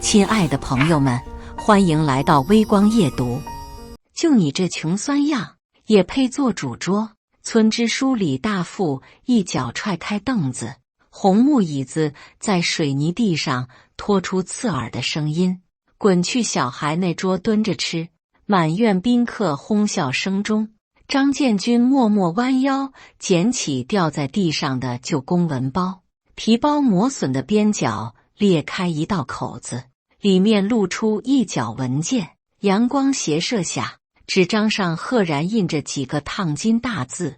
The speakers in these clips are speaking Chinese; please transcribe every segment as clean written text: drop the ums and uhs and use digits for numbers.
亲爱的朋友们，欢迎来到微光夜读。就你这穷酸样，也配做主桌？村支书李大富一脚踹开凳子，红木椅子在水泥地上拖出刺耳的声音。滚去小孩那桌蹲着吃。满院宾客哄笑声中，张建军默默弯腰捡起掉在地上的旧公文包，皮包磨损的边角裂开一道口子，里面露出一角文件。阳光斜射下，纸张上赫然印着几个烫金大字：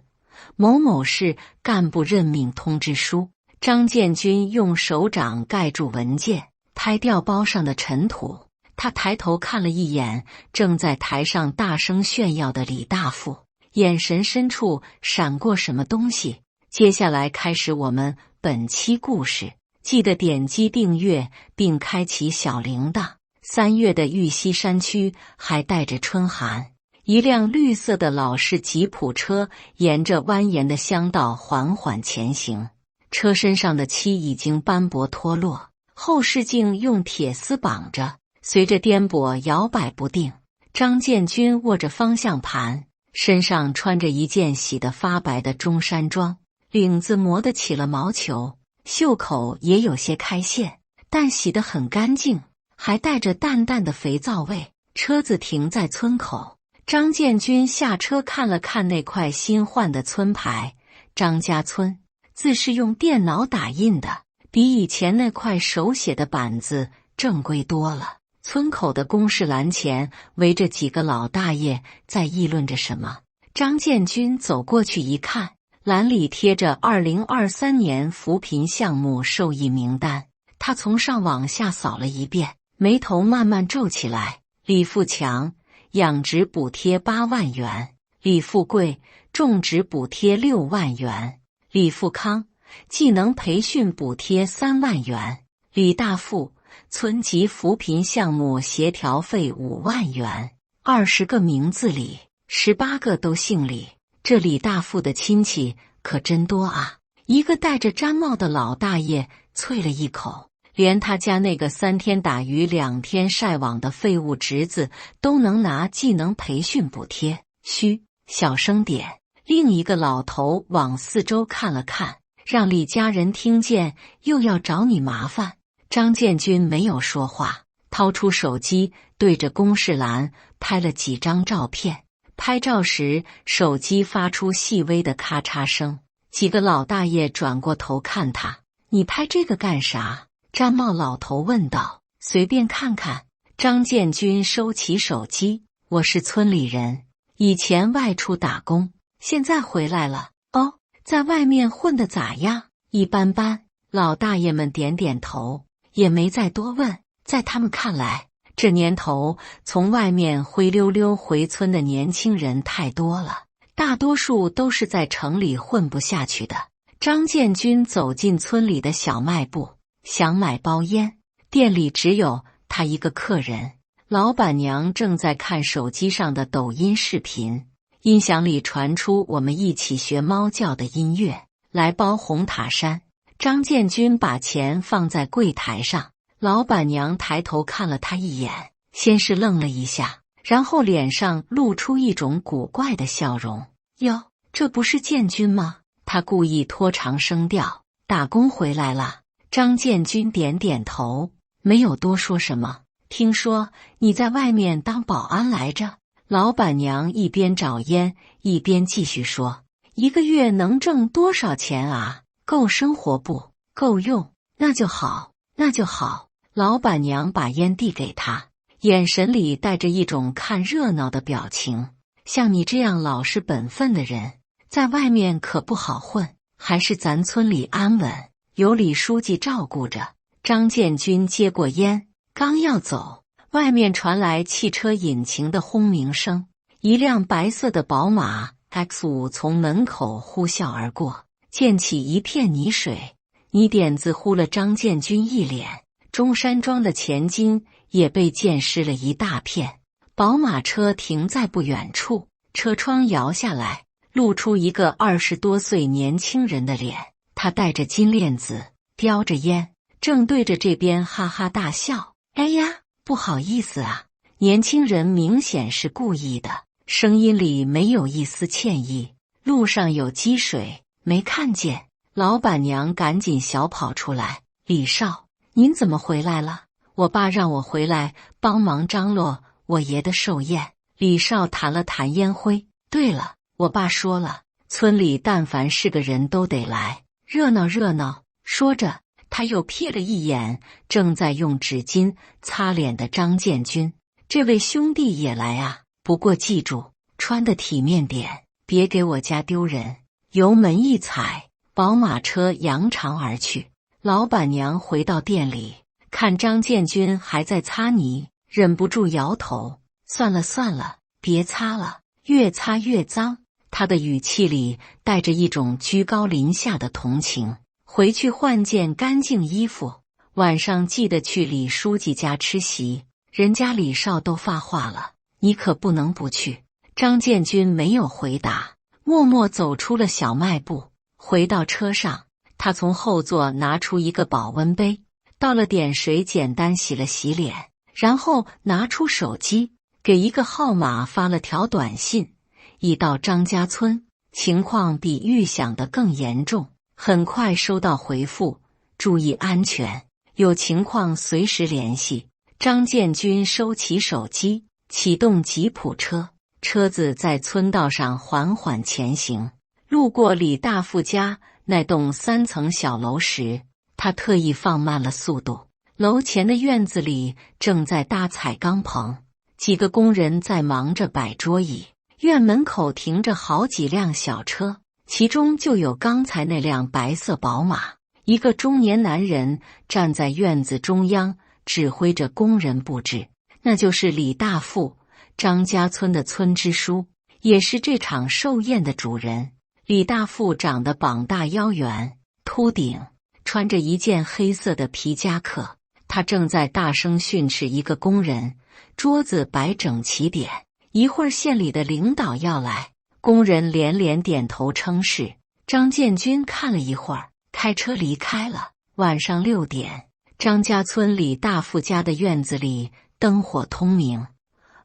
某某市干部任命通知书。张建军用手掌盖住文件，拍掉包上的尘土。他抬头看了一眼正在台上大声炫耀的李大富，眼神深处闪过什么东西。接下来开始我们本期故事，记得点击订阅并开启小铃铛。3月的玉溪山区还带着春寒，一辆绿色的老式吉普车沿着蜿蜒的乡道缓缓前行，车身上的漆已经斑驳脱落，后视镜用铁丝绑着，随着颠簸摇摆不定。张建军握着方向盘，身上穿着一件洗得发白的中山装，领子磨得起了毛球，袖口也有些开线，但洗得很干净，还带着淡淡的肥皂味。车子停在村口，张建军下车看了看那块新换的村牌，张家村，字是用电脑打印的，比以前那块手写的板子正规多了。村口的公示栏前围着几个老大爷在议论着什么。张建军走过去一看，栏里贴着2023年扶贫项目受益名单。他从上往下扫了一遍，眉头慢慢皱起来。李富强，养殖补贴8万元；李富贵，种植补贴6万元；李富康，技能培训补贴3万元；李大富，村级扶贫项目协调费5万元。20个名字里，18个都姓李，这李大富的亲戚可真多啊！一个戴着毡帽的老大爷啐了一口，连他家那个3天打鱼2天晒网的废物侄子都能拿技能培训补贴。嘘，小声点。另一个老头往四周看了看，让李家人听见又要找你麻烦。张建军没有说话，掏出手机对着公示栏拍了几张照片。拍照时手机发出细微的咔嚓声，几个老大爷转过头看他。你拍这个干啥？毡帽老头问道。随便看看。张建军收起手机。我是村里人，以前外出打工，现在回来了。哦，在外面混得咋样？一般般。老大爷们点点头，也没再多问。在他们看来，这年头从外面灰溜溜回村的年轻人太多了，大多数都是在城里混不下去的。张建军走进村里的小卖部，想买包烟，店里只有他一个客人。老板娘正在看手机上的抖音视频，音响里传出我们一起学猫叫的音乐。来包红塔山。张建军把钱放在柜台上，老板娘抬头看了他一眼，先是愣了一下，然后脸上露出一种古怪的笑容。哟，这不是建军吗？他故意拖长声调。打工回来了。张建军点点头，没有多说什么。听说你在外面当保安来着？老板娘一边找烟一边继续说。一个月能挣多少钱啊？够生活不？够用？那就好，那就好。老板娘把烟递给他，眼神里带着一种看热闹的表情。像你这样老实本分的人，在外面可不好混，还是咱村里安稳，有李书记照顾着。张建军接过烟，刚要走，外面传来汽车引擎的轰鸣声，一辆白色的宝马 X5 从门口呼啸而过，溅起一片泥水。泥点子糊了张建军一脸，中山装的钱金也被溅湿了一大片。宝马车停在不远处，车窗摇下来，露出一个20多岁年轻人的脸。他戴着金链子，叼着烟，正对着这边哈哈大笑。哎呀，不好意思啊。年轻人明显是故意的，声音里没有一丝歉意。路上有积水，没看见。老板娘赶紧小跑出来：李少，您怎么回来了？我爸让我回来帮忙张罗我爷的寿宴。李少弹了弹烟灰：对了，我爸说了，村里但凡是个人都得来，热闹热闹。说着，他又瞥了一眼正在用纸巾擦脸的张建军：这位兄弟也来啊，不过记住，穿得体面点，别给我家丢人。油门一踩，宝马车扬长而去。老板娘回到店里，看张建军还在擦泥，忍不住摇头：算了算了，别擦了，越擦越脏。他的语气里带着一种居高临下的同情。回去换件干净衣服，晚上记得去李书记家吃席，人家李少都发话了，你可不能不去。张建军没有回答，默默走出了小卖部。回到车上，他从后座拿出一个保温杯，倒了点水，简单洗了洗脸，然后拿出手机，给一个号码发了条短信：已到张家村，情况比预想的更严重。很快收到回复，注意安全，有情况随时联系。张建军收起手机，启动吉普车，车子在村道上缓缓前行。路过李大富家那栋3层小楼时，他特意放慢了速度。楼前的院子里正在搭彩钢棚，几个工人在忙着摆桌椅。院门口停着好几辆小车，其中就有刚才那辆白色宝马。一个中年男人站在院子中央，指挥着工人布置。那就是李大富，张家村的村支书，也是这场寿宴的主人。李大富长得膀大腰圆，秃顶，穿着一件黑色的皮夹克。他正在大声训斥一个工人，桌子摆整齐点，一会儿县里的领导要来。工人连连点头称是。张建军看了一会儿，开车离开了。晚上6点，张家村李大富家的院子里灯火通明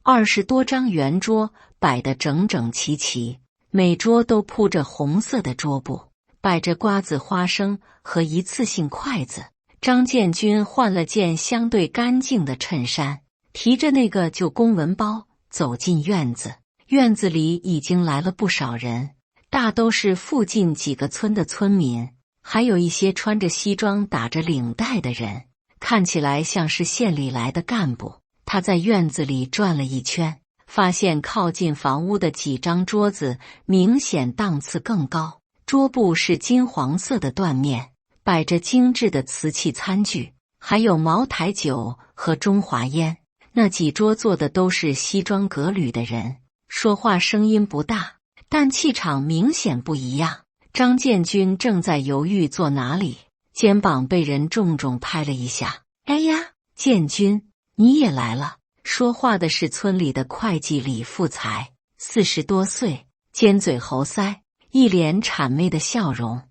，20多张圆桌摆得整整齐齐，每桌都铺着红色的桌布，摆着瓜子、花生和一次性筷子。张建军换了件相对干净的衬衫，提着那个旧公文包走进院子。院子里已经来了不少人，大都是附近几个村的村民，还有一些穿着西装打着领带的人，看起来像是县里来的干部。他在院子里转了一圈，发现靠近房屋的几张桌子明显档次更高，桌布是金黄色的缎面，摆着精致的瓷器餐具，还有茅台酒和中华烟。那几桌坐的都是西装革履的人，说话声音不大，但气场明显不一样。张建军正在犹豫坐哪里，肩膀被人重重拍了一下。哎呀，建军，你也来了。说话的是村里的会计李富才，40多岁，尖嘴猴腮，一脸谄媚的笑容。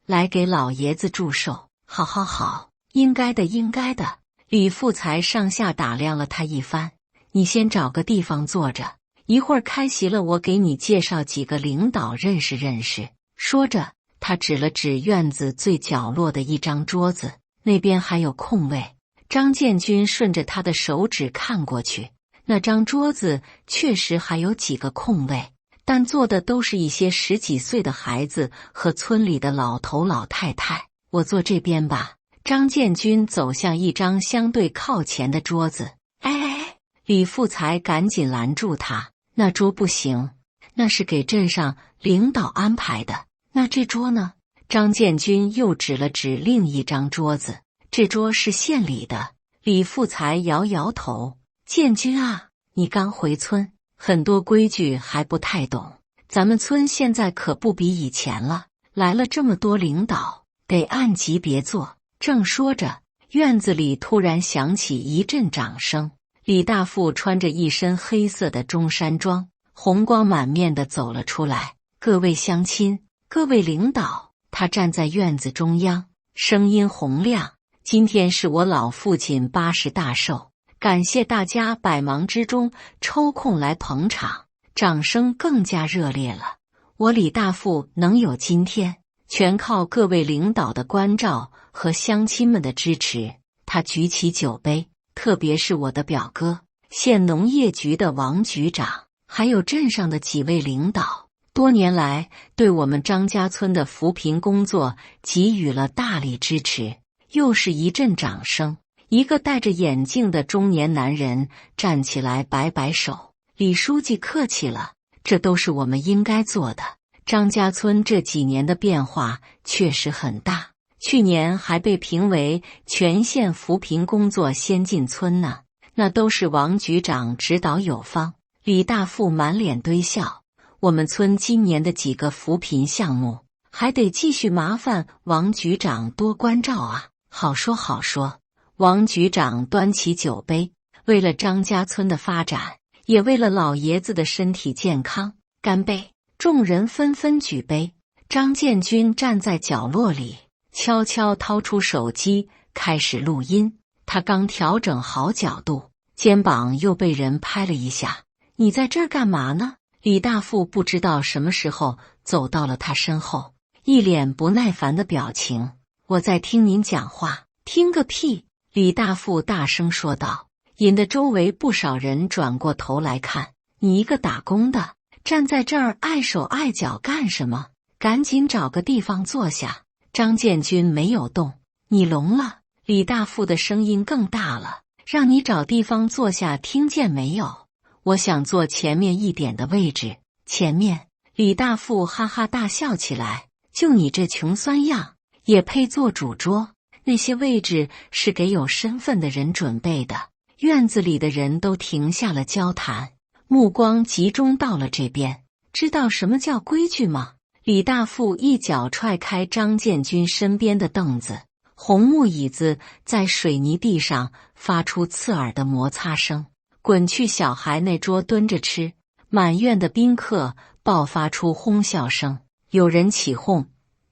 来给老爷子祝寿。好好好，应该的应该的。李富才上下打量了他一番。你先找个地方坐着，一会儿开席了，我给你介绍几个领导认识认识。说着，他指了指院子最角落的一张桌子，那边还有空位。张建军顺着他的手指看过去，那张桌子确实还有几个空位，但坐的都是一些10几岁的孩子和村里的老头老太太。我坐这边吧。张建军走向一张相对靠前的桌子。哎，李富才赶紧拦住他，那桌不行，那是给镇上领导安排的。那这桌呢？张建军又指了指另一张桌子，这桌是县里的。李富才摇摇头，建军啊，你刚回村，很多规矩还不太懂。咱们村现在可不比以前了，来了这么多领导，得按级别坐。正说着，院子里突然响起一阵掌声。李大富穿着一身黑色的中山装，红光满面地走了出来。各位乡亲，各位领导。他站在院子中央，声音洪亮，今天是我老父亲80大寿，感谢大家百忙之中抽空来捧场，掌声更加热烈了。我李大富能有今天，全靠各位领导的关照和乡亲们的支持。他举起酒杯，特别是我的表哥，县农业局的王局长，还有镇上的几位领导，多年来对我们张家村的扶贫工作给予了大力支持。又是一阵掌声，一个戴着眼镜的中年男人站起来摆摆手：“李书记客气了，这都是我们应该做的。张家村这几年的变化确实很大，去年还被评为全县扶贫工作先进村呢，那都是王局长指导有方。”李大富满脸堆笑：“我们村今年的几个扶贫项目，还得继续麻烦王局长多关照啊。”好说好说，王局长端起酒杯，为了张家村的发展，也为了老爷子的身体健康，干杯！众人纷纷举杯。张建军站在角落里，悄悄掏出手机，开始录音。他刚调整好角度，肩膀又被人拍了一下。“你在这儿干嘛呢？”李大富不知道什么时候走到了他身后，一脸不耐烦的表情。“我在听您讲话。”“听个屁！”李大富大声说道，引得周围不少人转过头来看。“你一个打工的，站在这儿碍手碍脚干什么？赶紧找个地方坐下。”张建军没有动。“你聋了？”李大富的声音更大了，“让你找地方坐下，听见没有？我想坐前面一点的位置。”“前面？”李大富哈哈大笑起来，“就你这穷酸样，也配坐主桌？那些位置是给有身份的人准备的。”院子里的人都停下了交谈，目光集中到了这边。“知道什么叫规矩吗？”李大富一脚踹开张建军身边的凳子，红木椅子在水泥地上发出刺耳的摩擦声。“滚去小孩那桌蹲着吃！”满院的宾客爆发出哄笑声，有人起哄：“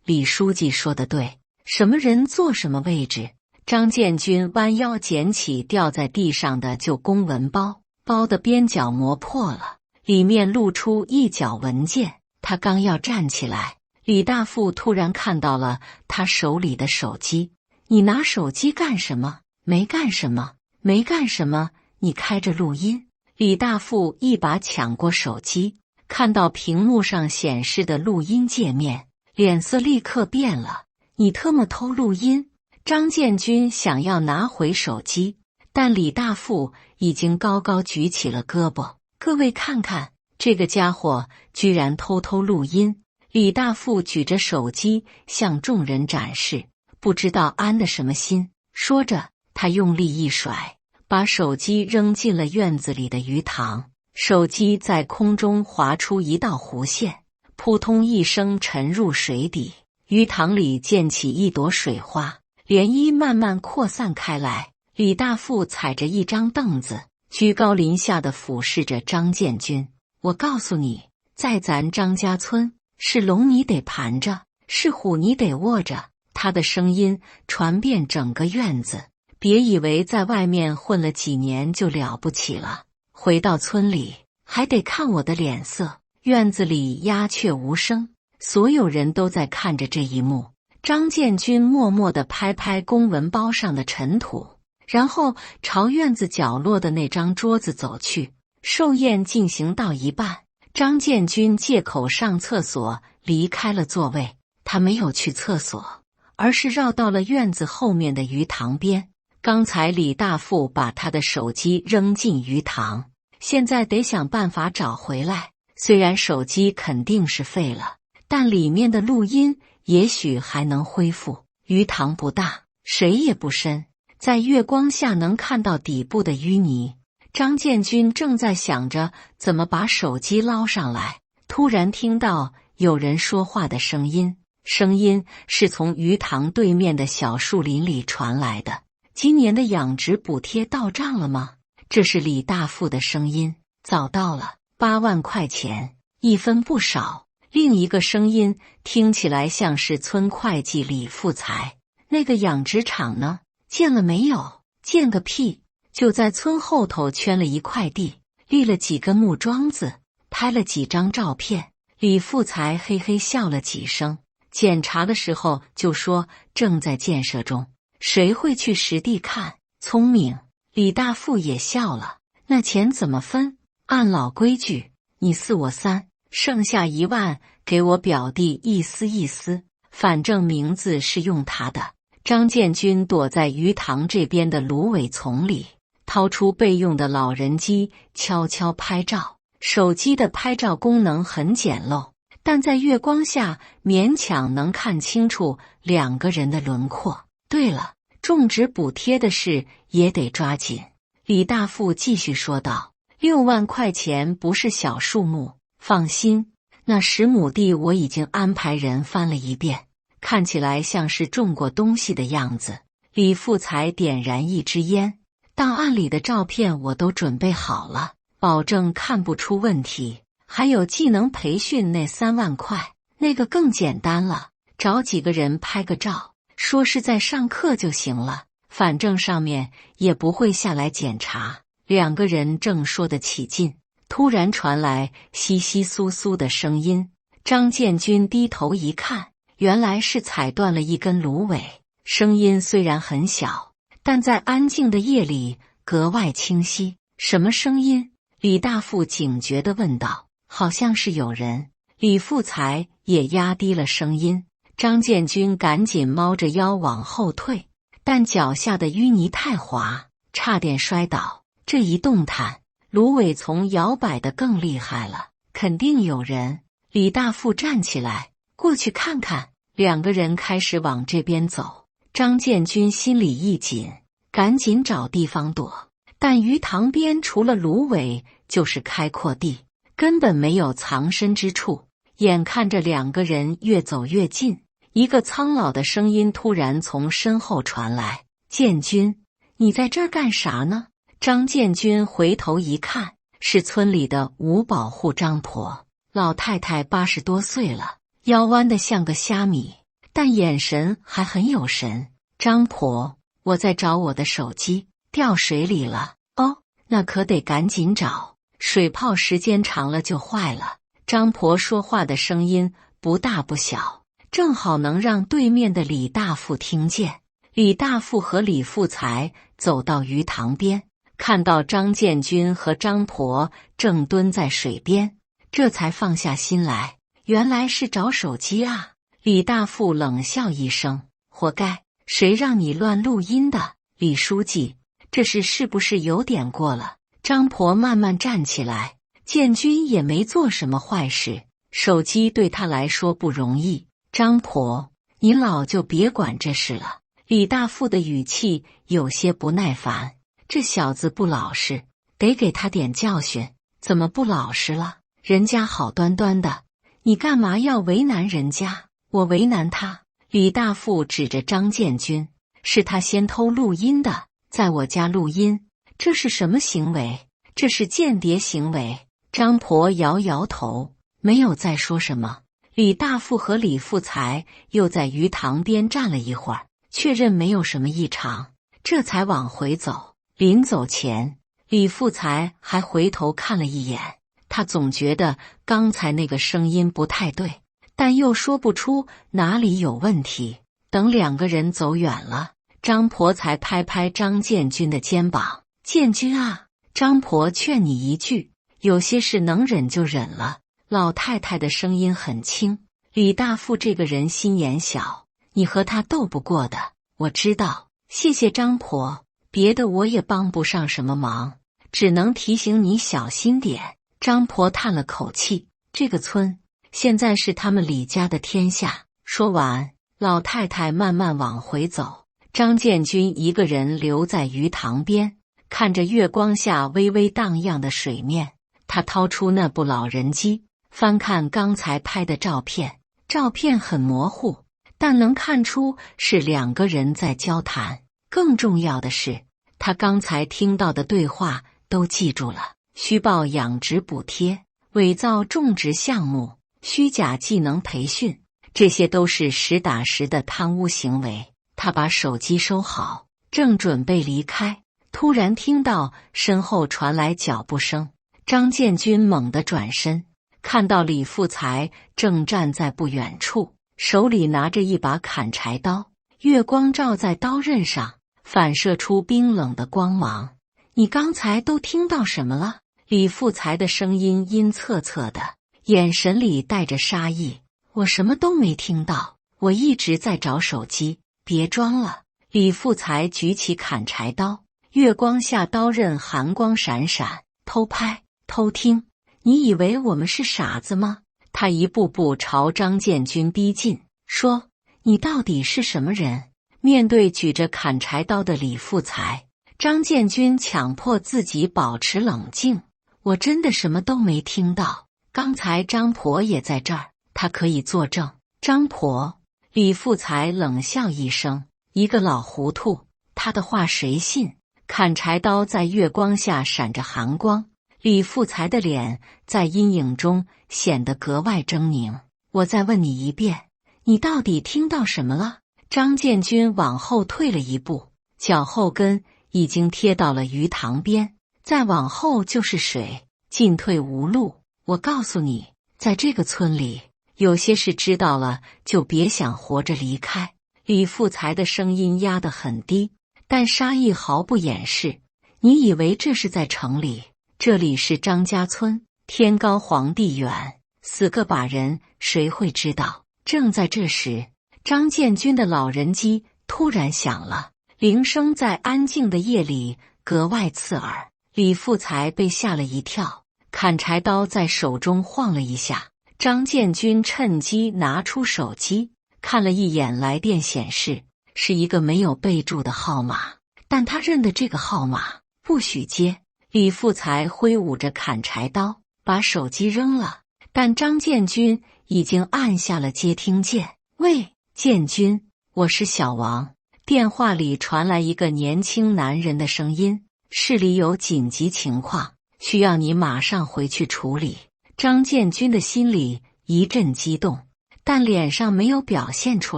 李书记说的对，什么人坐什么位置。”张建军弯腰捡起掉在地上的旧公文包，包的边角磨破了，里面露出一角文件。他刚要站起来，李大富突然看到了他手里的手机。“你拿手机干什么？”“没干什么，没干什么，你开着录音。”李大富一把抢过手机，看到屏幕上显示的录音界面，脸色立刻变了。“你特么偷录音！”张建军想要拿回手机，但李大富已经高高举起了胳膊。“各位看看，这个家伙居然偷偷录音！”李大富举着手机向众人展示，不知道安的什么心。说着，他用力一甩，把手机扔进了院子里的鱼塘。手机在空中划出一道弧线，扑通一声沉入水底，鱼塘里溅起一朵水花，涟漪慢慢扩散开来。李大富踩着一张凳子，居高临下地俯视着张建军：“我告诉你，在咱张家村，是龙你得盘着，是虎你得卧着。”他的声音传遍整个院子。别以为在外面混了几年就了不起了，回到村里还得看我的脸色。院子里鸦雀无声，所有人都在看着这一幕。张建军默默地拍拍公文包上的尘土，然后朝院子角落的那张桌子走去。寿宴进行到一半，张建军借口上厕所离开了座位。他没有去厕所，而是绕到了院子后面的鱼塘边。刚才李大富把他的手机扔进鱼塘，现在得想办法找回来。虽然手机肯定是废了，但里面的录音也许还能恢复。鱼塘不大，水也不深，在月光下能看到底部的淤泥。张建军正在想着怎么把手机捞上来，突然听到有人说话的声音，声音是从鱼塘对面的小树林里传来的。今年的养殖补贴到账了吗？这是李大富的声音。早到了，8万块钱，一分不少。另一个声音听起来像是村会计李富才。那个养殖场呢？见了没有？见个屁！就在村后头圈了一块地，立了几根木桩子，拍了几张照片。李富才嘿嘿笑了几声，检查的时候就说正在建设中，谁会去实地看？聪明。李大富也笑了。那钱怎么分？按老规矩，你4我3，剩下1万给我表弟一丝一丝，反正名字是用他的。张建军躲在鱼塘这边的芦苇丛里，掏出备用的老人机，悄悄拍照。手机的拍照功能很简陋，但在月光下勉强能看清楚2个人的轮廓。对了，种植补贴的事也得抓紧。李大富继续说道：“6万块钱不是小数目，放心，那10亩地我已经安排人翻了一遍，看起来像是种过东西的样子。”李富才点燃一支烟，档案里的照片我都准备好了，保证看不出问题。还有技能培训那3万块，那个更简单了，找几个人拍个照，说是在上课就行了，反正上面也不会下来检查。2个人正说得起劲，突然传来窸窸窣窣的声音。张建军低头一看，原来是踩断了一根芦苇。声音虽然很小，但在安静的夜里格外清晰。什么声音？李大富警觉地问道。好像是有人。李富才也压低了声音。张建军赶紧猫着腰往后退，但脚下的淤泥太滑，差点摔倒。这一动弹，芦苇丛摇摆得更厉害了，肯定有人。李大富站起来，过去看看。2个人开始往这边走。张建军心里一紧，赶紧找地方躲。但鱼塘边除了芦苇就是开阔地，根本没有藏身之处。眼看着2个人越走越近，一个苍老的声音突然从身后传来：“建军，你在这儿干啥呢？”张建军回头一看，是村里的五保户张婆。老太太80多岁了，腰弯得像个虾米，但眼神还很有神。张婆，我在找我的手机，掉水里了。哦，那可得赶紧找，水泡时间长了就坏了。张婆说话的声音不大不小，正好能让对面的李大富听见。李大富和李富才走到鱼塘边，看到张建军和张婆正蹲在水边，这才放下心来，原来是找手机啊。李大富冷笑一声：“活该，谁让你乱录音的？李书记，这事是不是有点过了？”张婆慢慢站起来，建军也没做什么坏事，手机对他来说不容易。张婆，你老就别管这事了。李大富的语气有些不耐烦，这小子不老实，得给他点教训。怎么不老实了？人家好端端的，你干嘛要为难人家？我为难他？李大富指着张建军，是他先偷录音的，在我家录音，这是什么行为？这是间谍行为。张婆摇摇头，没有再说什么。李大富和李富才又在鱼塘边站了一会儿，确认没有什么异常，这才往回走。临走前，李富才还回头看了一眼，他总觉得刚才那个声音不太对，但又说不出哪里有问题。等2个人走远了，张婆才拍拍张建军的肩膀：“建军啊，张婆劝你一句，有些事能忍就忍了。”老太太的声音很轻。李大富这个人心眼小，你和他斗不过的，我知道。谢谢张婆，别的我也帮不上什么忙，只能提醒你小心点。张婆叹了口气，这个村现在是他们李家的天下。说完，老太太慢慢往回走，张建军一个人留在鱼塘边，看着月光下微微荡漾的水面。他掏出那部老人机，翻看刚才拍的照片，照片很模糊，但能看出是2个人在交谈。更重要的是，他刚才听到的对话都记住了：虚报养殖补贴、伪造种植项目、虚假技能培训，这些都是实打实的贪污行为。他把手机收好，正准备离开，突然听到身后传来脚步声。张建军猛地转身，看到李富才正站在不远处，手里拿着一把砍柴刀，月光照在刀刃上，反射出冰冷的光芒。你刚才都听到什么了？李富才的声音阴恻恻的，眼神里带着杀意。我什么都没听到，我一直在找手机。别装了。李富才举起砍柴刀，月光下刀刃寒光闪闪。偷拍，偷听，你以为我们是傻子吗？他一步步朝张建军逼近，说：你到底是什么人？面对举着砍柴刀的李富才，张建军强迫自己保持冷静。我真的什么都没听到，刚才张婆也在这儿，她可以作证。张婆？李富才冷笑一声，一个老糊涂，他的话谁信？砍柴刀在月光下闪着寒光，李富才的脸在阴影中显得格外狰狞。我再问你一遍，你到底听到什么了？张建军往后退了一步，脚后跟已经贴到了鱼塘边，再往后就是水，进退无路。我告诉你，在这个村里，有些事知道了就别想活着离开。李富才的声音压得很低，但杀意毫不掩饰。你以为这是在城里？这里是张家村，天高皇帝远，死个把人谁会知道？正在这时，张建军的老人机突然响了，铃声在安静的夜里格外刺耳。李富才被吓了一跳，砍柴刀在手中晃了一下。张建军趁机拿出手机，看了一眼来电显示，是一个没有备注的号码，但他认得这个号码，不许接。李富才挥舞着砍柴刀，把手机扔了，但张建军已经按下了接听键。喂，建军，我是小王。电话里传来一个年轻男人的声音，市里有紧急情况，需要你马上回去处理。张建军的心里一阵激动，但脸上没有表现出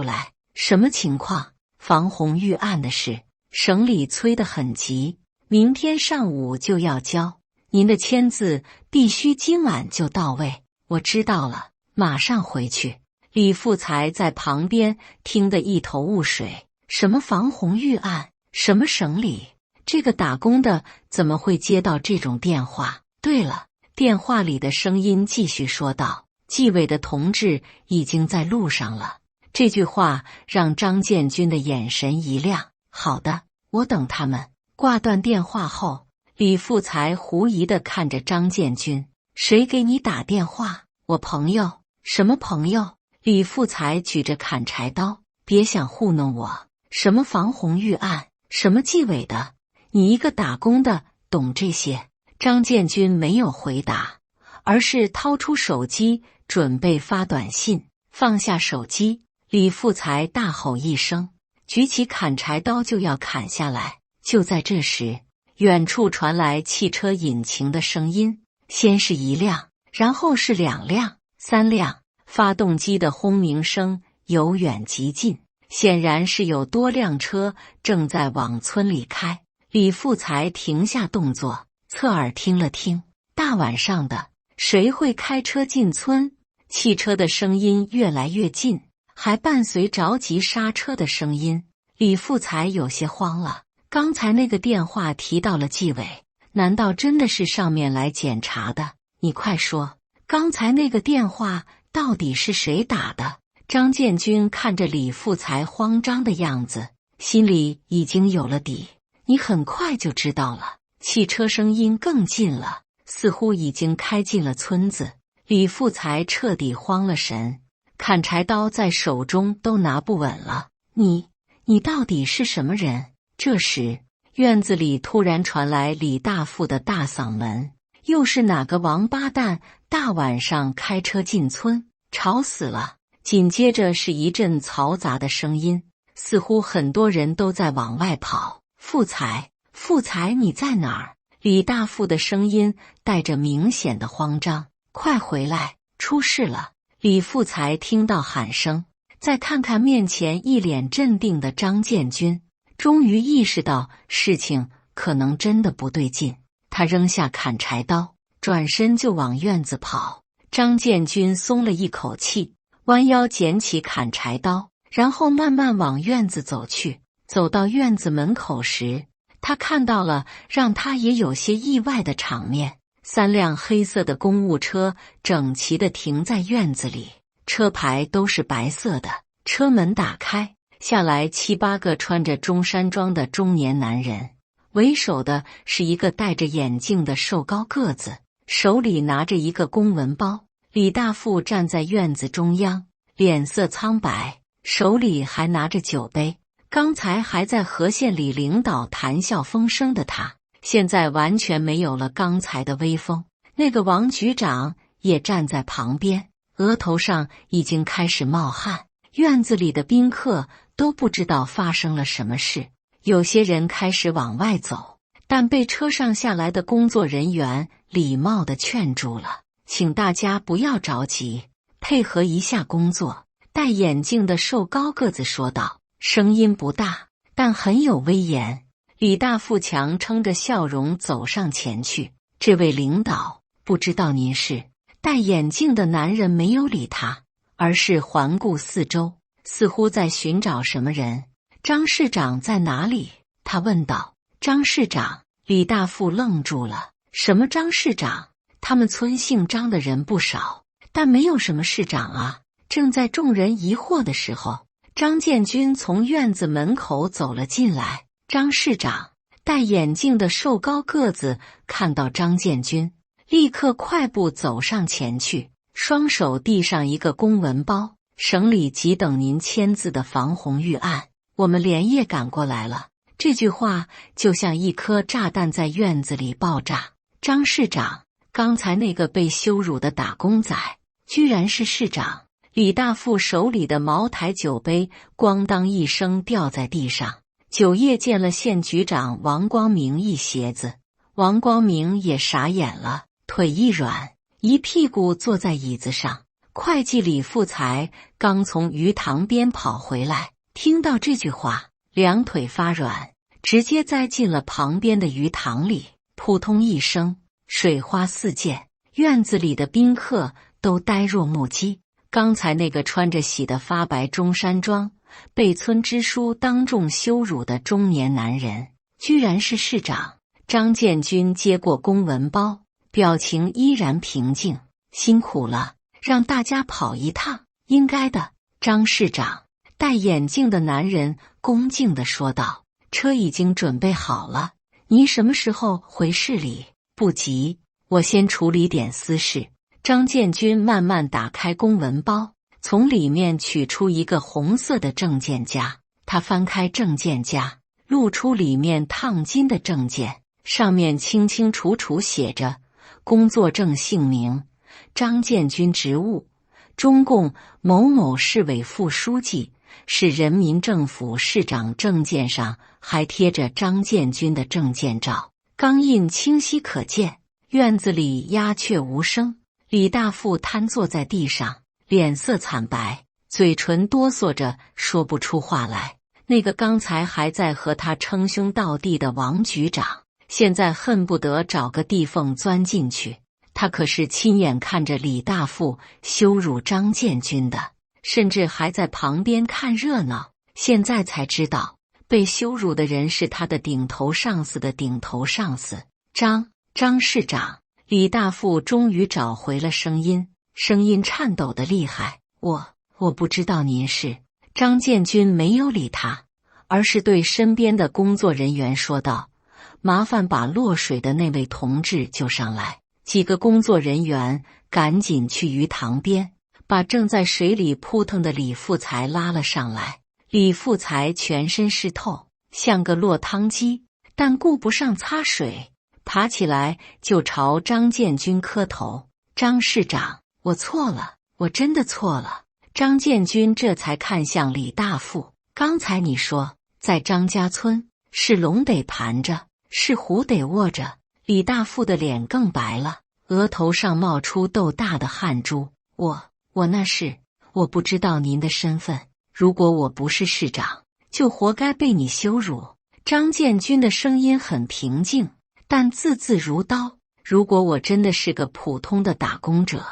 来。什么情况？防洪预案的事，省里催得很急，明天上午就要交，您的签字必须今晚就到位。我知道了，马上回去。李富才在旁边听得一头雾水，什么防洪预案？什么省里？这个打工的怎么会接到这种电话？对了，电话里的声音继续说道：纪委的同志已经在路上了。这句话让张建军的眼神一亮。好的，我等他们。挂断电话后，李富才狐疑地看着张建军。谁给你打电话？我朋友。什么朋友？李富才举着砍柴刀，别想糊弄我。什么防洪预案？什么纪委的？你一个打工的懂这些？张建军没有回答，而是掏出手机准备发短信。放下手机，李富才大吼一声，举起砍柴刀就要砍下来。就在这时，远处传来汽车引擎的声音，先是一辆，然后是2辆、3辆，发动机的轰鸣声由远及近，显然是有多辆车正在往村里开。李富才停下动作，侧耳听了听，大晚上的，谁会开车进村？汽车的声音越来越近，还伴随着急刹车的声音。李富才有些慌了，刚才那个电话提到了纪委，难道真的是上面来检查的？你快说，刚才那个电话到底是谁打的？张建军看着李富才慌张的样子，心里已经有了底。你很快就知道了。汽车声音更近了，似乎已经开进了村子。李富才彻底慌了神，砍柴刀在手中都拿不稳了。你到底是什么人？这时，院子里突然传来李大富的大嗓门：又是哪个王八蛋大晚上开车进村，吵死了！紧接着是一阵嘈杂的声音，似乎很多人都在往外跑。富才，你在哪儿？李大富的声音带着明显的慌张。快回来，出事了！李富才听到喊声，再看看面前一脸镇定的张建军，终于意识到事情可能真的不对劲，他扔下砍柴刀，转身就往院子跑。张建军松了一口气，弯腰捡起砍柴刀，然后慢慢往院子走去。走到院子门口时，他看到了让他也有些意外的场面：3辆黑色的公务车整齐地停在院子里，车牌都是白色的。车门打开，下来7、8个穿着中山装的中年男人，为首的是一个戴着眼镜的瘦高个子，手里拿着一个公文包。李大富站在院子中央，脸色苍白，手里还拿着酒杯。刚才还在和县里领导谈笑风生的他，现在完全没有了刚才的威风。那个王局长也站在旁边，额头上已经开始冒汗。院子里的宾客都不知道发生了什么事，有些人开始往外走，但被车上下来的工作人员礼貌地劝住了，请大家不要着急，配合一下工作。戴眼镜的瘦高个子说道，声音不大，但很有威严。李大富强撑着笑容走上前去，这位领导，不知道您是？戴眼镜的男人没有理他，而是环顾四周，似乎在寻找什么人。张市长在哪里？他问道。张市长？李大富愣住了。什么张市长？他们村姓张的人不少，但没有什么市长啊。正在众人疑惑的时候，张建军从院子门口走了进来。张市长？戴眼镜的瘦高个子看到张建军，立刻快步走上前去，双手递上一个公文包，省里急等您签字的防洪预案，我们连夜赶过来了。这句话就像一颗炸弹在院子里爆炸。张市长，刚才那个被羞辱的打工仔，居然是市长。李大富手里的茅台酒杯咣当一声掉在地上，酒液溅了县局长王光明一鞋子。王光明也傻眼了，腿一软，一屁股坐在椅子上。会计李富才刚从鱼塘边跑回来，听到这句话，两腿发软，直接栽进了旁边的鱼塘里。扑通一声，水花四溅，院子里的宾客都呆若木鸡。刚才那个穿着洗得发白中山装、被村支书当众羞辱的中年男人，居然是市长。张建军接过公文包，表情依然平静。辛苦了，让大家跑一趟，应该的。张市长，戴眼镜的男人恭敬地说道，车已经准备好了，您什么时候回市里？不急，我先处理点私事。张建军慢慢打开公文包，从里面取出一个红色的证件夹。他翻开证件夹，露出里面烫金的证件，上面清清楚楚写着工作证姓名张建军，职务中共某某市委副书记，市人民政府市长。证件上还贴着张建军的证件照，钢印清晰可见。院子里鸦雀无声。李大富瘫坐在地上，脸色惨白，嘴唇哆嗦着说不出话来。那个刚才还在和他称兄道弟的王局长，现在恨不得找个地缝钻进去。他可是亲眼看着李大富羞辱张建军的，甚至还在旁边看热闹。现在才知道，被羞辱的人是他的顶头上司的顶头上司。张市长。李大富终于找回了声音，声音颤抖得厉害。我不知道您是。张建军没有理他，而是对身边的工作人员说道，麻烦把落水的那位同志救上来。几个工作人员赶紧去鱼塘边，把正在水里扑腾的李富才拉了上来。李富才全身湿透，像个落汤鸡，但顾不上擦水，爬起来就朝张建军磕头。张市长，我错了，我真的错了。张建军这才看向李大富，刚才你说在张家村，是龙得盘着，是虎得卧着。李大富的脸更白了，额头上冒出豆大的汗珠。我那是，我不知道您的身份。如果我不是市长，就活该被你羞辱。张建军的声音很平静，但字字如刀。如果我真的是个普通的打工者，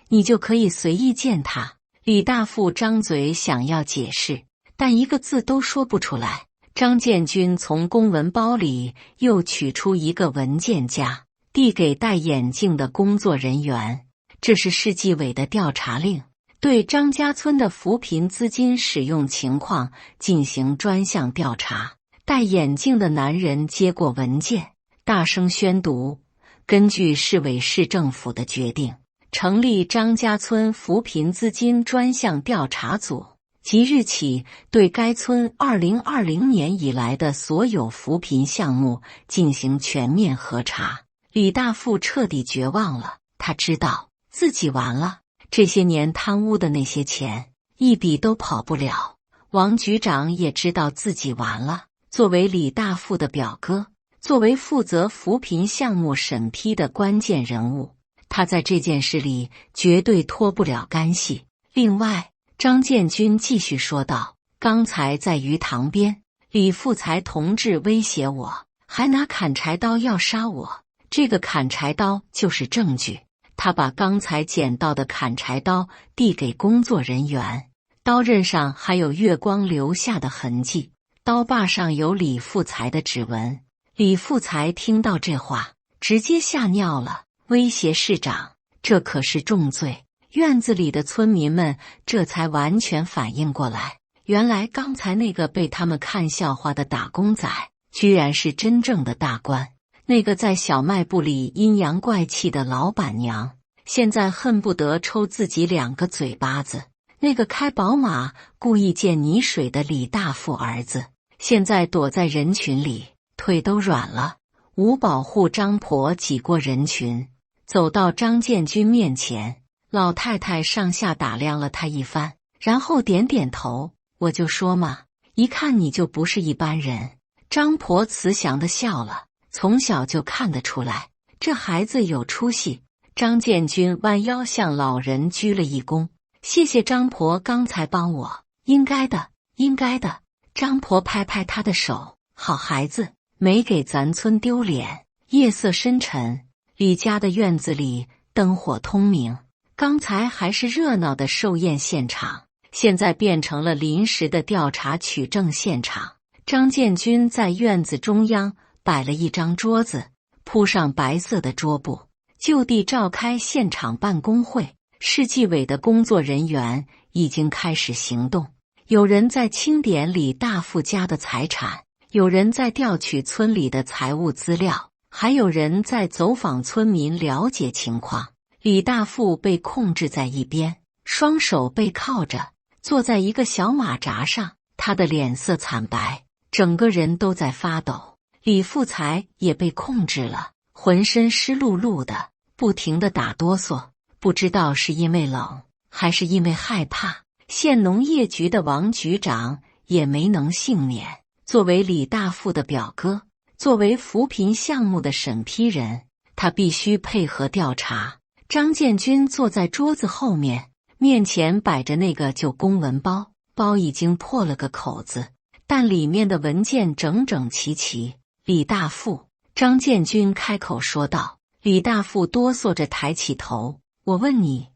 你就可以随意践踏。李大富张嘴想要解释，但一个字都说不出来。张建军从公文包里又取出一个文件夹，递给戴眼镜的工作人员。这是市纪委的调查令，对张家村的扶贫资金使用情况进行专项调查。戴眼镜的男人接过文件，大声宣读：根据市委市政府的决定，成立张家村扶贫资金专项调查组，即日起对该村2020年以来的所有扶贫项目进行全面核查。李大富彻底绝望了，他知道自己完了，这些年贪污的那些钱一笔都跑不了。王局长也知道自己完了，作为李大富的表哥，作为负责扶贫项目审批的关键人物，他在这件事里绝对脱不了干系。另外，张建军继续说道：刚才在鱼塘边，李富才同志威胁我，还拿砍柴刀要杀我，这个砍柴刀就是证据。他把刚才捡到的砍柴刀递给工作人员，刀刃上还有月光留下的痕迹，刀把上有李富才的指纹。李富才听到这话，直接吓尿了，威胁市长，这可是重罪。院子里的村民们这才完全反应过来，原来刚才那个被他们看笑话的打工仔，居然是真正的大官。那个在小卖部里阴阳怪气的老板娘，现在恨不得抽自己2个嘴巴子。那个开宝马故意溅泥水的李大富儿子，现在躲在人群里，腿都软了。吴保护张婆挤过人群，走到张建军面前，老太太上下打量了他一番，然后点点头：我就说嘛，一看你就不是一般人。张婆慈祥地笑了，从小就看得出来，这孩子有出息。张建军弯腰向老人鞠了一躬：谢谢张婆刚才帮我，应该的，应该的。张婆拍拍他的手：好孩子，没给咱村丢脸。夜色深沉，李家的院子里灯火通明，刚才还是热闹的寿宴现场，现在变成了临时的调查取证现场。张建军在院子中央摆了一张桌子，铺上白色的桌布，就地召开现场办公会。市纪委的工作人员已经开始行动，有人在清点李大富家的财产，有人在调取村里的财务资料，还有人在走访村民了解情况。李大富被控制在一边，双手背靠着，坐在一个小马扎上，他的脸色惨白，整个人都在发抖。李富才也被控制了，浑身湿漉漉的，不停地打哆嗦，不知道是因为冷还是因为害怕。县农业局的王局长也没能幸免。作为李大富的表哥，作为扶贫项目的审批人，他必须配合调查。张建军坐在桌子后面，面前摆着那个旧公文包，包已经破了个口子，但里面的文件整整齐齐。李大富，张建军开口说道。李大富哆嗦着抬起头：我问你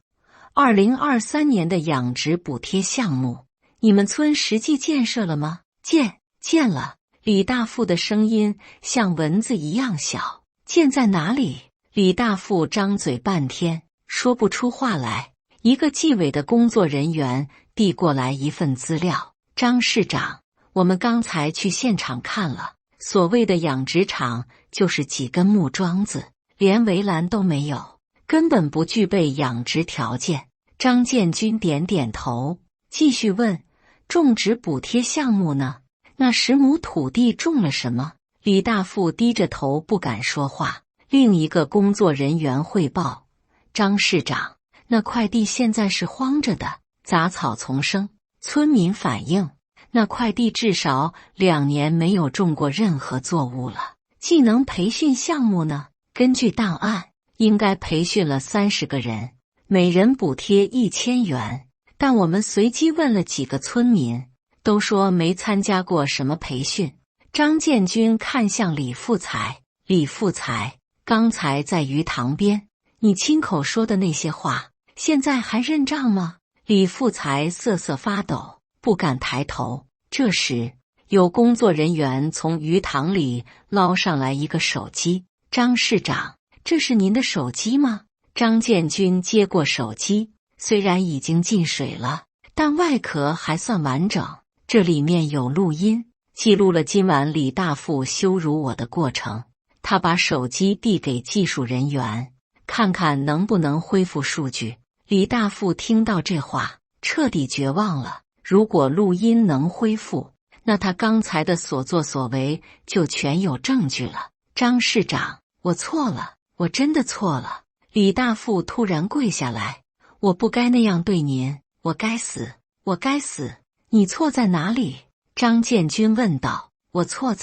，2023年的养殖补贴项目，你们村实际建设了吗？建了。李大富的声音像蚊子一样小。建在哪里？李大富张嘴半天说不出话来。一个纪委的工作人员递过来一份资料：张市长，我们刚才去现场看了，所谓的养殖场就是几根木桩子，连围栏都没有，根本不具备养殖条件。张建军点点头，继续问：种植补贴项目呢？那10亩土地种了什么？李大富低着头不敢说话。另一个工作人员汇报：张市长，那块地现在是荒着的，杂草丛生。村民反映，那块地至少2年没有种过任何作物了。技能培训项目呢？根据档案，应该培训了30个人，每人补贴1000元。但我们随机问了几个村民，都说没参加过什么培训。张建军看向李富才，李富才，刚才在鱼塘边，你亲口说的那些话，现在还认账吗？李富才瑟瑟发抖，不敢抬头。这时，有工作人员从鱼塘里捞上来一个手机。张市长，这是您的手机吗？张建军接过手机，虽然已经进水了，但外壳还算完整。这里面有录音，记录了今晚李大富羞辱我的过程。他把手机递给技术人员，看看能不能恢复数据。李大富听到这话，彻底绝望了。如果录音能恢复，那他刚才的所作所为就全有证据了。张市长，我错了，我真的错了。李大富突然跪下来，我不该那样对您，我该死，我该死。你错在哪里？张建军问道。我错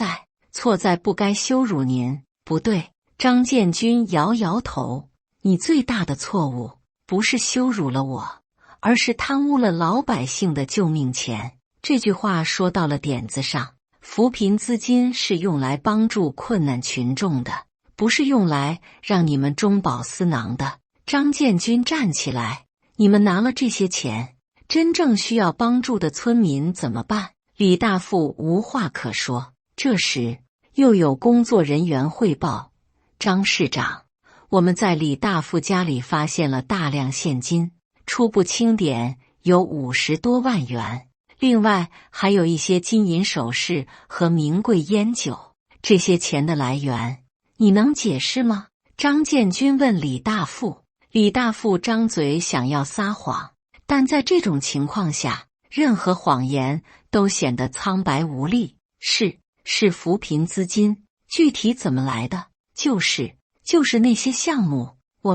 在不该羞辱您。不对，张建军摇摇头。你最大的错误不是羞辱了我，而是贪污了老百姓的救命钱。这句话说到了点子上，扶贫资金是用来帮助困难群众的，不是用来让你们中饱私囊的。张建军站起来，你们拿了这些钱，真正需要帮助的村民怎么办？李大富无话可说。这时，又有工作人员汇报，张市长，我们在李大富家里发现了大量现金，初步清点有50多万元，另外还有一些金银首饰和名贵烟酒。这些钱的来源，你能解释吗？张建军问李大富。李大富张嘴想要撒谎，但在这种情况下，任何谎言都显得苍白无力。是扶贫资金，具体怎么来的？就是那些项目，我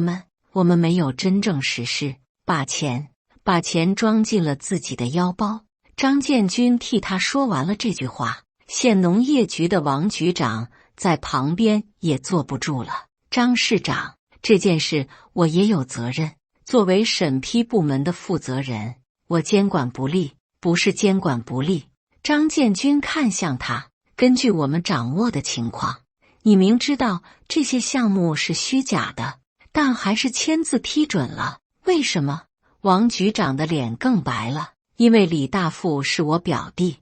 们没有真正实施，把钱装进了自己的腰包。张建军替他说完了这句话，县农业局的王局长在旁边也坐不住了。张市长，这件事我也有责任，作为审批部门的负责人，我监管不力，不是监管不力。张建军看向他，根据我们掌握的情况，你明知道这些项目是虚假的，但还是签字批准了，为什么？王局长的脸更白了。因为李大富是我表弟，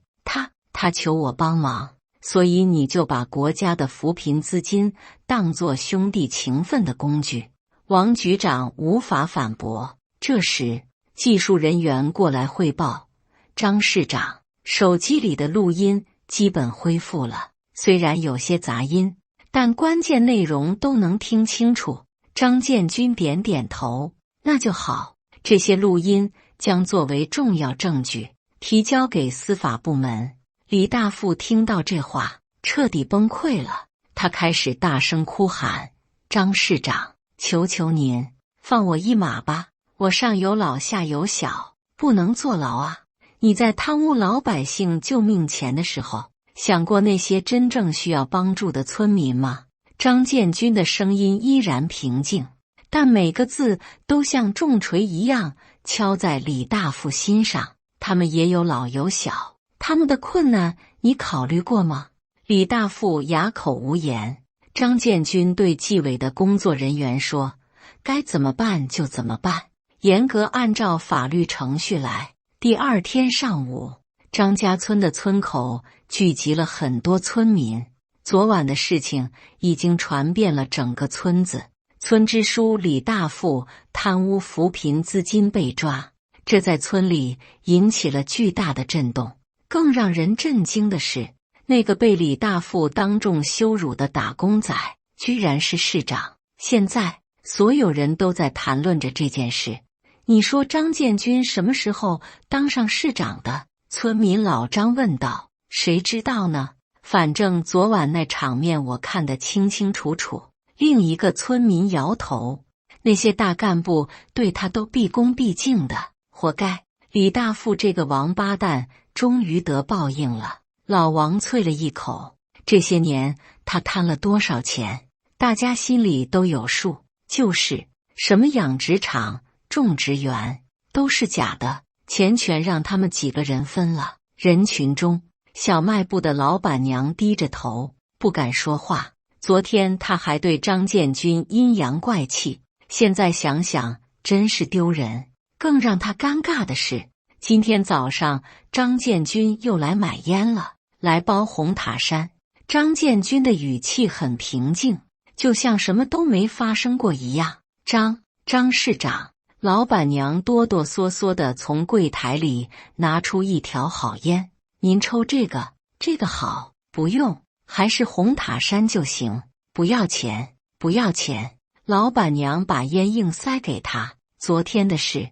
他求我帮忙，所以你就把国家的扶贫资金当作兄弟情分的工具。王局长无法反驳。这时，技术人员过来汇报，张市长，手机里的录音基本恢复了，虽然有些杂音，但关键内容都能听清楚。张建军点点头，那就好，这些录音将作为重要证据提交给司法部门。李大富听到这话，彻底崩溃了，他开始大声哭喊，张市长，求求您放我一马吧，我上有老下有小，不能坐牢啊！你在贪污老百姓救命钱的时候，想过那些真正需要帮助的村民吗？张建军的声音依然平静，但每个字都像重锤一样敲在李大富心上。他们也有老有小，他们的困难你考虑过吗？李大富哑口无言。张建军对纪委的工作人员说，该怎么办就怎么办，严格按照法律程序来。第二天上午，张家村的村口聚集了很多村民。昨晚的事情已经传遍了整个村子。村支书李大富贪污扶贫资金被抓，这在村里引起了巨大的震动。更让人震惊的是，那个被李大富当众羞辱的打工仔，居然是市长。现在，所有人都在谈论着这件事。你说张建军什么时候当上市长的？村民老张问道。谁知道呢？反正昨晚那场面我看得清清楚楚。另一个村民摇头，那些大干部对他都毕恭毕敬的，活该。李大富这个王八蛋终于得报应了。老王啐了一口，这些年他贪了多少钱，大家心里都有数。就是什么养殖场、种植园都是假的，钱全让他们几个人分了。人群中，小卖部的老板娘低着头，不敢说话。昨天她还对张建军阴阳怪气，现在想想真是丢人。更让她尴尬的是，今天早上张建军又来买烟了，来包红塔山。张建军的语气很平静，就像什么都没发生过一样。张市长，老板娘哆哆嗦嗦地从柜台里拿出一条好烟，您抽这个好，不用，还是红塔山就行，不要钱。老板娘把烟硬塞给他，昨天的事，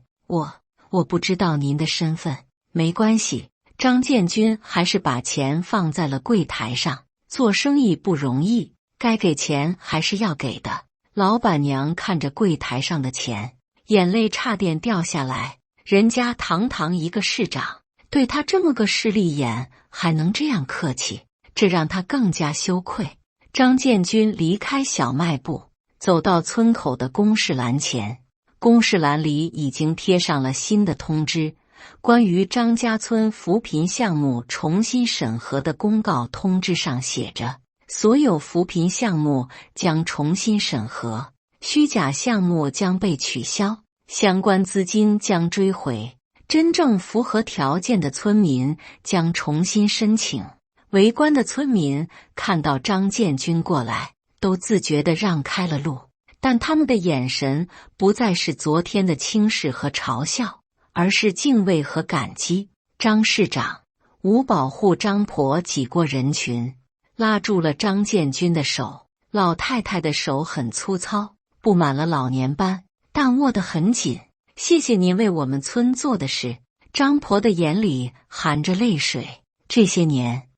我不知道您的身份，没关系。张建军还是把钱放在了柜台上，做生意不容易，该给钱还是要给的。老板娘看着柜台上的钱，眼泪差点掉下来。人家堂堂一个市长，对他这么个势利眼还能这样客气，这让他更加羞愧。张建军离开小卖部，走到村口的公示栏前。公示栏里已经贴上了新的通知，关于张家村扶贫项目重新审核的公告。通知上写着，所有扶贫项目将重新审核，虚假项目将被取消，相关资金将追回，真正符合条件的村民将重新申请。围观的村民看到张建军过来，都自觉地让开了路，但他们的眼神不再是昨天的轻视和嘲笑，而是敬畏和感激。张市长，吴保护张婆挤过人群，拉住了张建军的手。老太太的手很粗糙，布满了老年斑，但握得很紧。谢谢您为我们村做的事。张婆的眼里含着泪水。这些年，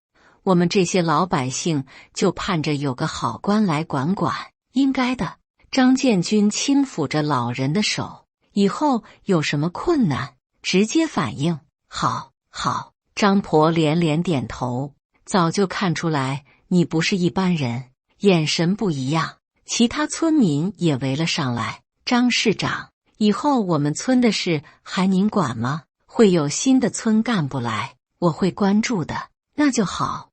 我们这些老百姓就盼着有个好官来管管，应该的。张建军轻抚着老人的手，以后有什么困难，直接反映。好。张婆连连点头。早就看出来你不是一般人，眼神不一样。其他村民也围了上来。张市长，以后我们村的事还您管吗？会有新的村干部来，我会关注的。那就好。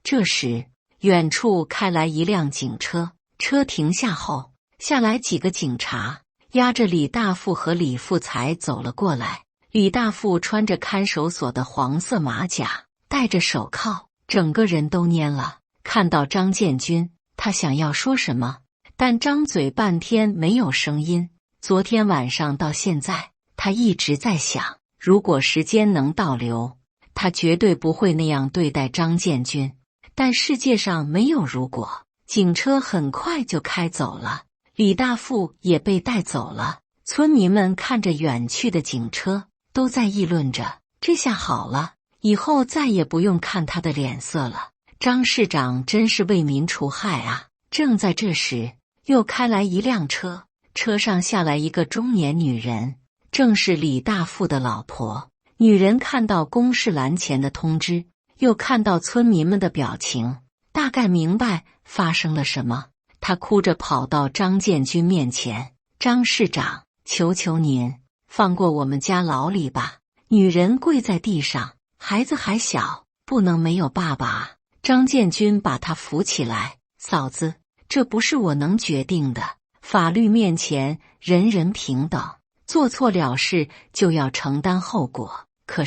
这时，远处开来一辆警车，车停下后，下来几个警察，押着李大富和李富才走了过来。李大富穿着看守所的黄色马甲，戴着手铐，整个人都蔫了。看到张建军，他想要说什么，但张嘴半天没有声音。昨天晚上到现在，他一直在想，如果时间能倒流，他绝对不会那样对待张建军。但世界上没有如果。警车很快就开走了，李大富也被带走了。村民们看着远去的警车，都在议论着，这下好了，以后再也不用看他的脸色了。张市长真是为民除害啊！正在这时，又开来一辆车，车上下来一个中年女人，正是李大富的老婆。女人看到公示栏前的通知，又看到村民们的表情，大概明白发生了什么。她哭着跑到张建军面前，张市长，求求您放过我们家老李吧。女人跪在地上，孩子还小，不能没有爸爸啊。张建军把她扶起来，嫂子，这不是我能决定的，法律面前人人平等，做错了事就要承担后果。可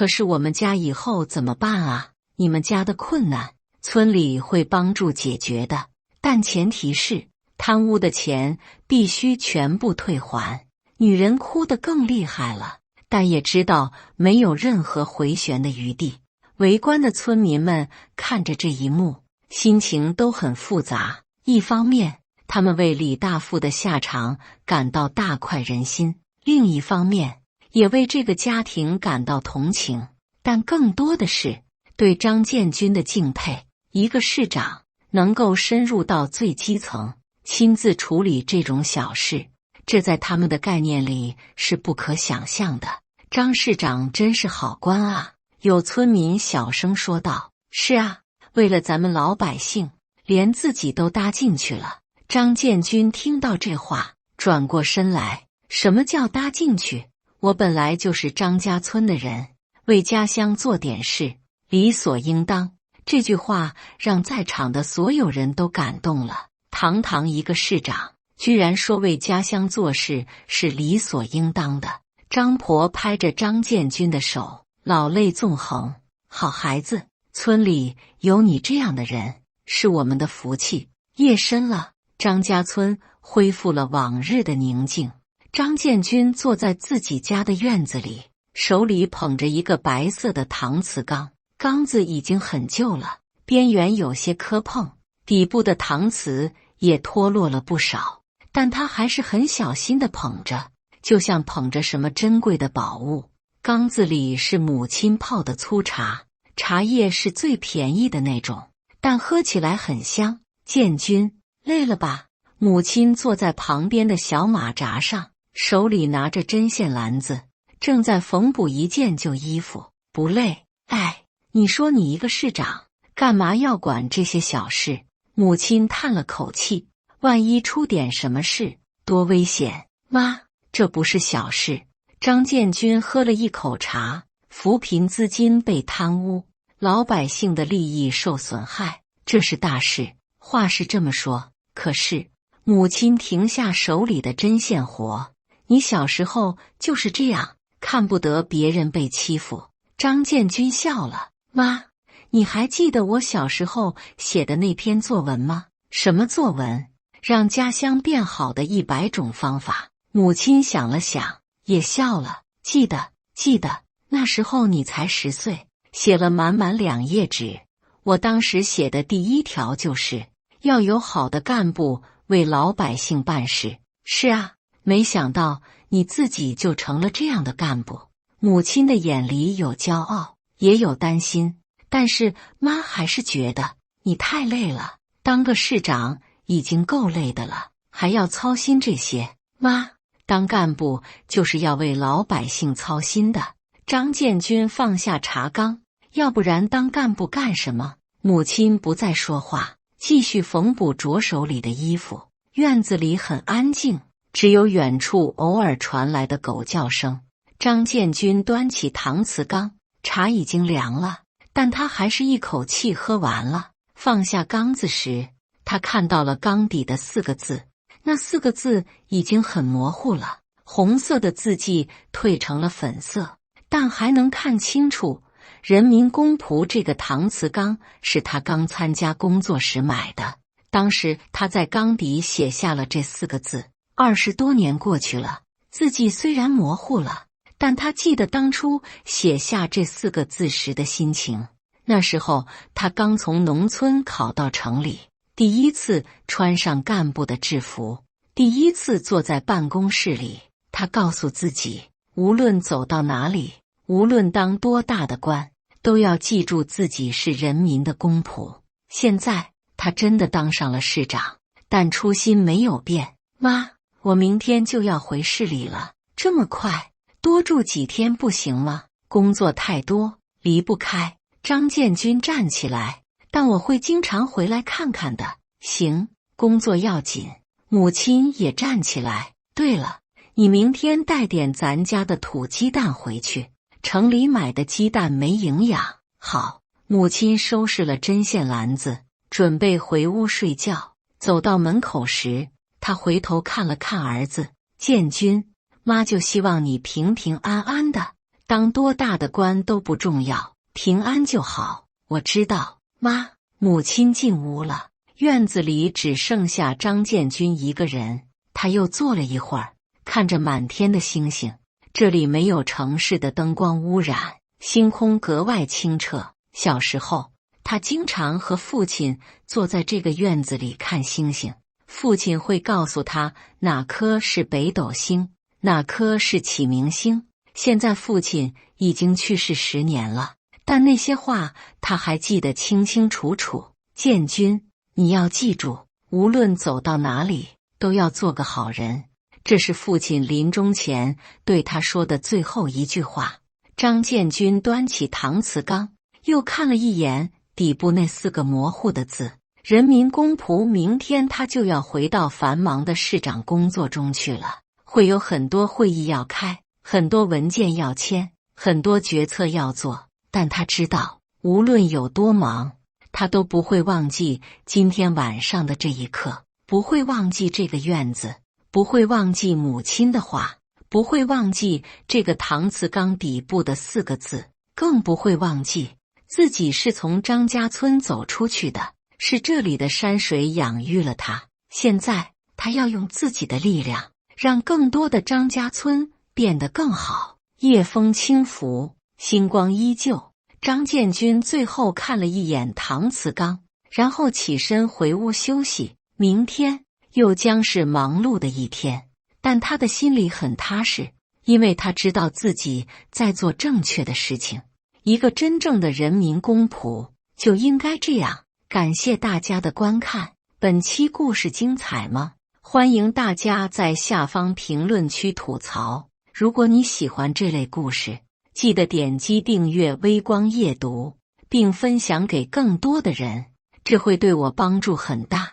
是我们家以后怎么办啊？你们家的困难，村里会帮助解决的，但前提是贪污的钱必须全部退还。女人哭得更厉害了，但也知道没有任何回旋的余地。围观的村民们看着这一幕，心情都很复杂。一方面，他们为李大富的下场感到大快人心；另一方面，也为这个家庭感到同情。但更多的是对张建军的敬佩。一个市长能够深入到最基层，亲自处理这种小事，这在他们的概念里是不可想象的。张市长真是好官啊！有村民小声说道。是啊，为了咱们老百姓，连自己都搭进去了。张建军听到这话，转过身来。什么叫搭进去？我本来就是张家村的人，为家乡做点事，理所应当。这句话让在场的所有人都感动了。堂堂一个市长，居然说为家乡做事是理所应当的。张婆拍着张建军的手，老泪纵横。好孩子，村里有你这样的人，是我们的福气。夜深了，张家村恢复了往日的宁静。张建军坐在自己家的院子里，手里捧着一个白色的搪瓷缸，缸子已经很旧了，边缘有些磕碰，底部的搪瓷也脱落了不少，但他还是很小心地捧着，就像捧着什么珍贵的宝物。缸子里是母亲泡的粗茶，茶叶是最便宜的那种，但喝起来很香。建军，累了吧？母亲坐在旁边的小马扎上，手里拿着针线篮子，正在缝补一件旧衣服。不累？哎，你说你一个市长，干嘛要管这些小事？母亲叹了口气，万一出点什么事，多危险！妈，这不是小事。张建军喝了一口茶，扶贫资金被贪污，老百姓的利益受损害，这是大事。话是这么说，可是母亲停下手里的针线活，你小时候就是这样，看不得别人被欺负。张建军笑了，妈，你还记得我小时候写的那篇作文吗？什么作文？让家乡变好的100种方法。母亲想了想，也笑了，记得，那时候你才10岁，写了满满2页纸。我当时写的第1条就是要有好的干部为老百姓办事。是啊，没想到你自己就成了这样的干部。母亲的眼里有骄傲，也有担心，但是妈还是觉得你太累了，当个市长已经够累的了，还要操心这些。妈，当干部就是要为老百姓操心的。张建军放下茶缸，要不然当干部干什么？母亲不再说话，继续缝补着手里的衣服。院子里很安静，只有远处偶尔传来的狗叫声。张建军端起搪瓷缸，茶已经凉了，但他还是一口气喝完了。放下缸子时，他看到了缸底的4个字，那4个字已经很模糊了，红色的字迹褪成了粉色，但还能看清楚。人民公仆这个搪瓷缸是他刚参加工作时买的，当时他在缸底写下了这4个字。20多年过去了，字迹虽然模糊了，但他记得当初写下这4个字时的心情。那时候他刚从农村考到城里，第一次穿上干部的制服，第一次坐在办公室里。他告诉自己，无论走到哪里，无论当多大的官，都要记住自己是人民的公仆。现在他真的当上了市长，但初心没有变。妈，我明天就要回市里了，这么快？多住几天不行吗？工作太多，离不开。张建军站起来，但我会经常回来看看的。行，工作要紧。母亲也站起来。对了，你明天带点咱家的土鸡蛋回去，城里买的鸡蛋没营养。好。母亲收拾了针线篮子，准备回屋睡觉。走到门口时，她回头看了看儿子。建军，妈就希望你平平安安的，当多大的官都不重要，平安就好。我知道，妈。母亲进屋了，院子里只剩下张建军一个人。他又坐了一会儿，看着满天的星星。这里没有城市的灯光污染，星空格外清澈。小时候，他经常和父亲坐在这个院子里看星星。父亲会告诉他哪颗是北斗星，哪颗是启明星。现在父亲已经去世10年了，但那些话他还记得清清楚楚。建军，你要记住，无论走到哪里，都要做个好人。这是父亲临终前对他说的最后一句话。张建军端起搪瓷缸，又看了一眼底部那4个模糊的字。人民公仆，明天他就要回到繁忙的市长工作中去了，会有很多会议要开，很多文件要签。很多决策要做，但他知道，无论有多忙，他都不会忘记今天晚上的这一刻，不会忘记这个院子，不会忘记母亲的话，不会忘记这个搪瓷缸底部的4个字，更不会忘记自己是从张家村走出去的，是这里的山水养育了他。现在他要用自己的力量，让更多的张家村变得更好。夜风轻拂，星光依旧。张建军最后看了一眼搪瓷缸，然后起身回屋休息。明天又将是忙碌的一天，但他的心里很踏实，因为他知道自己在做正确的事情。一个真正的人民公仆就应该这样。感谢大家的观看，本期故事精彩吗？欢迎大家在下方评论区吐槽。如果你喜欢这类故事，记得点击订阅微光夜读，并分享给更多的人，这会对我帮助很大。